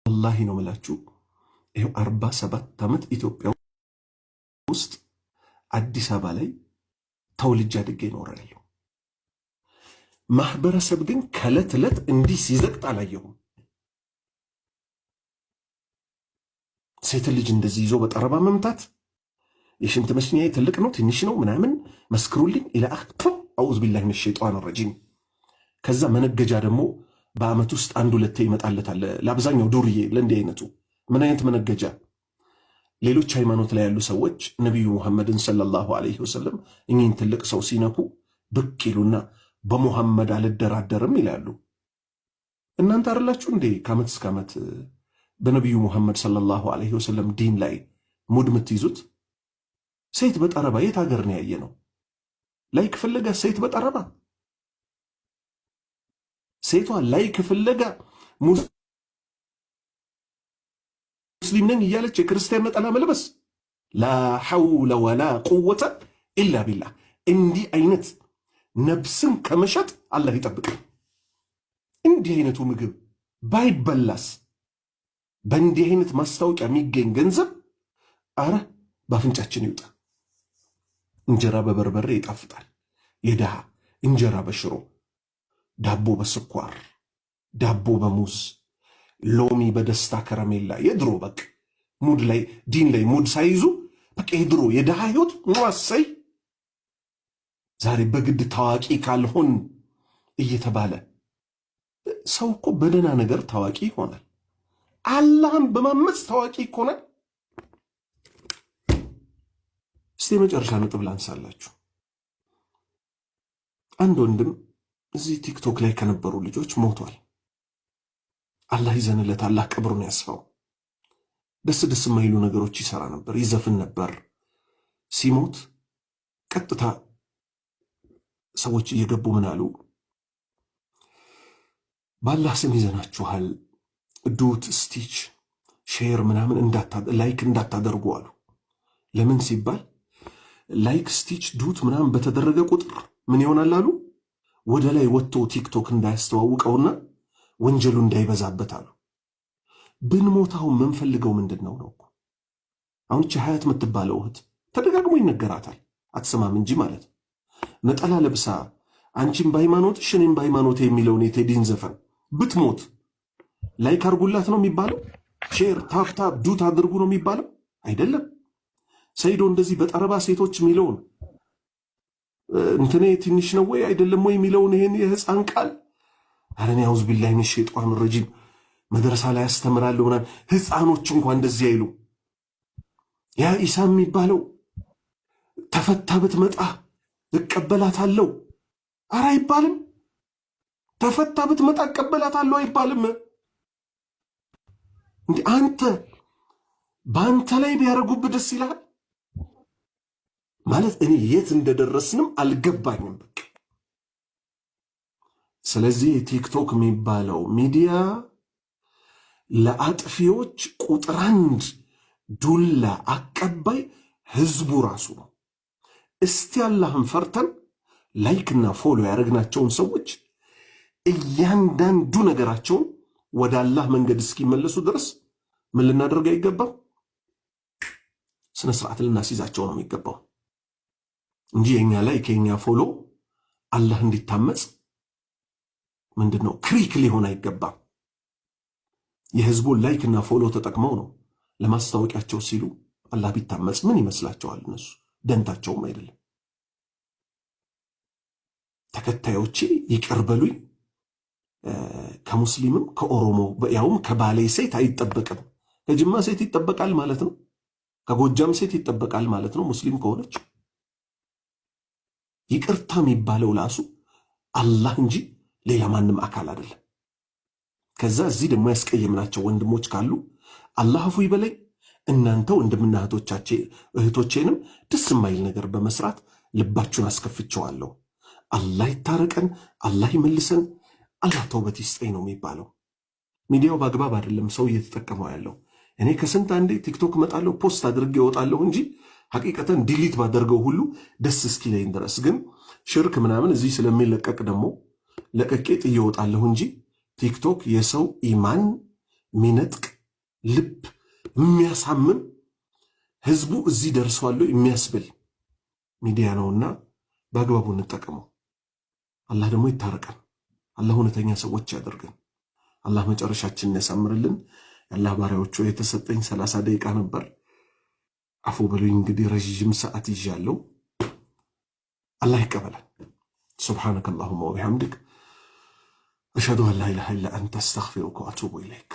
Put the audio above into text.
ወላሂ ነው የምላችሁ። ይኸው 47 ዓመት ኢትዮጵያ ውስጥ አዲስ አበባ ላይ ተወልጄ አድጌ እኖራለሁ። ማህበረሰብ ግን ከዕለት ዕለት እንዲህ ሲዘቅጥ አላየሁም። ሴት ልጅ እንደዚህ ይዞ በጠረባ መምታት፣ የሽንት መስሚያዬ ትልቅ ነው ትንሽ ነው ምናምን መስክሩልኝ ኢላ አክቶ አዑዝ ቢላሂ ሚነ ሸይጣን ረጂም። ከዛ መነገጃ ደግሞ በአመት ውስጥ አንድ ሁለቴ ይመጣለታል። ለአብዛኛው ዱርዬ ለእንዲህ አይነቱ ምን አይነት መነገጃ? ሌሎች ሃይማኖት ላይ ያሉ ሰዎች ነቢዩ ሙሐመድን ሰለላሁ ዐለይሂ ወሰለም እኚህን ትልቅ ሰው ሲነኩ ብቅ ይሉና በሙሐመድ አልደራደርም ይላሉ። እናንተ አይደላችሁ እንዴ ከዓመት እስከ ዓመት በነቢዩ ሙሐመድ ሰለላሁ ዐለይሂ ወሰለም ዲን ላይ ሙድ የምትይዙት? ሴት በጠረባ የት ሀገር ነው ያየ ነው? ላይክ ፍለጋ ሴት በጠረባ ሴቷ ላይክ ፍለጋ ሙስሊም ነኝ እያለች የክርስቲያን ነጠላ መልበስ። ላ ሐውለ ወላ ቁወተ ኢላ ቢላህ። እንዲህ አይነት ነብስን ከመሸጥ አላህ ይጠብቃል። እንዲህ አይነቱ ምግብ ባይበላስ በእንዲህ አይነት ማስታወቂያ የሚገኝ ገንዘብ አረ በአፍንጫችን ይውጣ። እንጀራ በበርበሬ ይጣፍጣል። የድሃ እንጀራ በሽሮ፣ ዳቦ በስኳር፣ ዳቦ በሙዝ፣ ሎሚ በደስታ ከረሜላ። የድሮ በቃ ሙድ ላይ ዲን ላይ ሙድ ሳይዙ በቃ የድሮ የድሃ ህይወት ዋሰይ። ዛሬ በግድ ታዋቂ ካልሆን እየተባለ ሰው እኮ በደህና ነገር ታዋቂ ይሆናል። አላህን በማመፅ ታዋቂ ይሆናል። እስቲ የመጨረሻ ነጥብ ላንሳላችሁ። አንድ ወንድም እዚህ ቲክቶክ ላይ ከነበሩ ልጆች ሞቷል። አላህ ይዘንለት፣ አላህ ቀብሩን ያስፋው። ደስ ደስ የማይሉ ነገሮች ይሰራ ነበር፣ ይዘፍን ነበር። ሲሞት ቀጥታ ሰዎች እየገቡ ምን አሉ? በአላህ ስም ይዘናችኋል፣ ዱት ስቲች ሼር ምናምን ላይክ እንዳታደርጉ አሉ። ለምን ሲባል ላይክ ስቲች ዱት ምናምን በተደረገ ቁጥር ምን ይሆናል አሉ? ወደ ላይ ወጥቶ ቲክቶክ እንዳያስተዋውቀውና ወንጀሉ እንዳይበዛበት አሉ። ብንሞታው የምንፈልገው ምንድን ነው? አሁን እቺ ሀያት የምትባለው እህት ተደጋግሞ ይነገራታል፣ አትሰማም እንጂ ማለት ነጠላ ለብሳ አንቺም በሃይማኖትሽ እኔም በሃይማኖቴ የሚለውን የቴዲን ዘፈን ብትሞት ላይክ አድርጉላት ነው የሚባለው? ሼር ታፕታፕ ዱት አድርጉ ነው የሚባለው? አይደለም። ሰይዶ እንደዚህ በጠረባ ሴቶች የሚለውን እንትኔ ትንሽ ነው ወይ አይደለም ወይ የሚለውን ይሄን የህፃን ቃል አረኔ አውዝ ቢላሂ ሚነ ሸይጣን ረጂም መድረሳ ላይ ያስተምራለሁ ምናምን ህፃኖች እንኳን እንደዚህ አይሉ። ያ ኢሳ የሚባለው ተፈታ ብትመጣ እቀበላታለሁ ኧረ አይባልም። ተፈታ ብትመጣ እቀበላታለሁ አይባልም። እንዴ አንተ በአንተ ላይ ቢያደርጉብህ ደስ ይላል ማለት? እኔ የት እንደደረስንም አልገባኝም በቃ። ስለዚህ ቲክቶክ የሚባለው ሚዲያ ለአጥፊዎች ቁጥር አንድ ዱላ አቀባይ ህዝቡ ራሱ ነው። እስቲ አላህን ፈርተን ላይክና ፎሎ ያደረግናቸውን ሰዎች እያንዳንዱ ነገራቸውን ወደ አላህ መንገድ እስኪመለሱ ድረስ ምን ልናደርግ አይገባም? ስነ ስርዓት ልናስይዛቸው ነው የሚገባው እንጂ የኛ ላይክ የኛ ፎሎ አላህ እንዲታመጽ ምንድነው ክሪክ ሊሆን አይገባም። የህዝቡን ላይክና ፎሎ ተጠቅመው ነው ለማስታወቂያቸው ሲሉ አላህ ቢታመጽ ምን ይመስላቸዋል? እነሱ ደንታቸውም አይደለም። ተከታዮቼ ይቀርበሉኝ። ከሙስሊምም ከኦሮሞ ያውም ከባሌ ሴት አይጠበቅም። ከጅማ ሴት ይጠበቃል ማለት ነው። ከጎጃም ሴት ይጠበቃል ማለት ነው። ሙስሊም ከሆነች ይቅርታ የሚባለው ላሱ አላህ እንጂ ሌላ ማንም አካል አይደለም። ከዛ እዚህ ደግሞ ያስቀየምናቸው ወንድሞች ካሉ አላህ አፉ ይበለኝ። እናንተ ወንድምና እህቶቼንም ደስ የማይል ነገር በመስራት ልባችሁን አስከፍቼዋለሁ። አላህ ይታረቀን፣ አላህ ይመልሰን፣ አላህ ተውበት ይስጠኝ ነው የሚባለው። ሚዲያው በአግባብ አይደለም ሰው እየተጠቀመው ያለው። እኔ ከስንት አንዴ ቲክቶክ እመጣለሁ ፖስት አድርጌ እወጣለሁ እንጂ ሐቂቀተን ዲሊት ባደርገው ሁሉ ደስ እስኪለኝ ድረስ ግን ሽርክ ምናምን እዚህ ስለሚለቀቅ ደግሞ ለቀቄ ጥዬ እወጣለሁ እንጂ ቲክቶክ የሰው ኢማን ሚነጥቅ ልብ የሚያሳምም ህዝቡ እዚህ ደርሷል የሚያስብል ሚዲያ ነውና በአግባቡ እንጠቀመው። አላህ ደግሞ ይታረቀን። አላህ እውነተኛ ሰዎች ያደርገን። አላህ መጨረሻችንን ያሳምርልን። የአላህ ባሪያዎቹ የተሰጠኝ 30 ደቂቃ ነበር። አፉ በሉኝ እንግዲህ ረጅም ሰዓት ይዣለሁ። አላህ ይቀበላል። ሱብሓነከ አላሁመ ወቢሐምድክ አሽሀዱ አን ላ ኢላሃ ኢላ አንተ አስተግፊሩከ ወአቱቡ ኢለይክ።